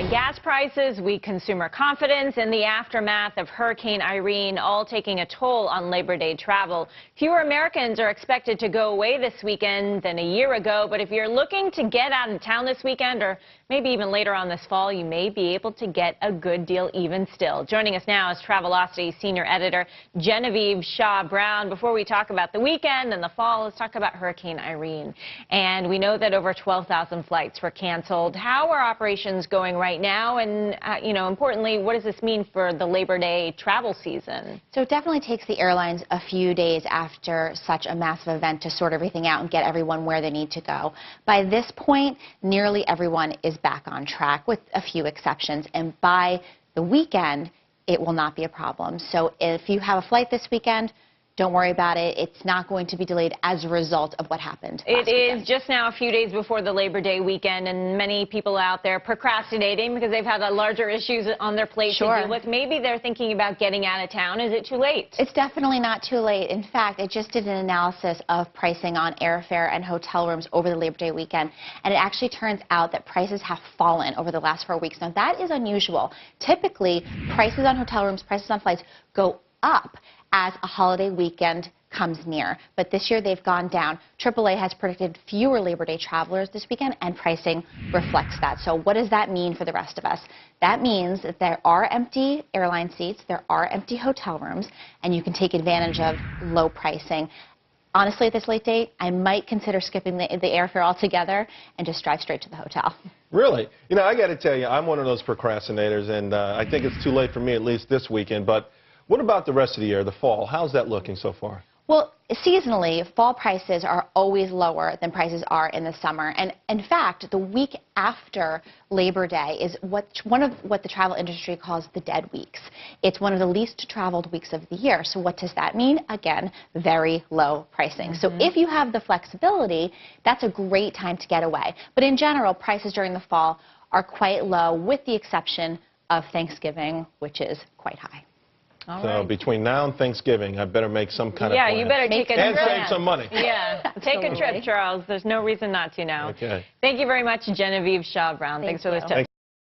High gas prices, weak consumer confidence, and the aftermath of Hurricane Irene all taking a toll on Labor Day travel. Fewer Americans are expected to go away this weekend than a year ago, but if you're looking to get out of town this weekend or maybe even later on this fall, you may be able to get a good deal even still. Joining us now is Travelocity senior editor Genevieve Shaw-Brown. Before we talk about the weekend and the fall, let's talk about Hurricane Irene. And we know that over 12,000 flights were canceled. How are operations going right now? And, importantly, what does this mean for the Labor Day travel season? So it definitely takes the airlines a few days after such a massive event to sort everything out and get everyone where they need to go. By this point, nearly everyone is back on track with a few exceptions. And by the weekend, it will not be a problem. So if you have a flight this weekend, don't worry about it. It's not going to be delayed as a result of what happened last weekend. Just now a few days before the Labor Day weekend, and many people out there procrastinating because they've had larger issues on their plate to deal with. Maybe they're thinking about getting out of town. Is it too late? It's definitely not too late. In fact, I just did an analysis of pricing on airfare and hotel rooms over the Labor Day weekend, and it actually turns out that prices have fallen over the last 4 weeks. Now, that is unusual. Typically, prices on hotel rooms, prices on flights go up as a holiday weekend comes near. But this year they've gone down. AAA has predicted fewer Labor Day travelers this weekend, and pricing reflects that. So what does that mean for the rest of us? That means that there are empty airline seats, there are empty hotel rooms, and you can take advantage of low pricing. Honestly, at this late date, I might consider skipping the airfare altogether and just drive straight to the hotel. Really? You know, I got to tell you, I'm one of those procrastinators, and I think it's too late for me, at least this weekend. But what about the rest of the year, the fall? How's that looking so far? Well, seasonally, fall prices are always lower than prices are in the summer. And in fact, the week after Labor Day is one of what the travel industry calls the dead weeks. It's one of the least traveled weeks of the year. So what does that mean? Again, very low pricing. So if you have the flexibility, that's a great time to get away. But in general, prices during the fall are quite low, with the exception of Thanksgiving, which is quite high. So between now and Thanksgiving, I better make some kind of plan. Yeah, you better take a trip. And save some money. Yeah, take a trip, Charles. There's no reason not to now. Okay. Thank you very much, Genevieve Shaw-Brown. Thanks for this tip.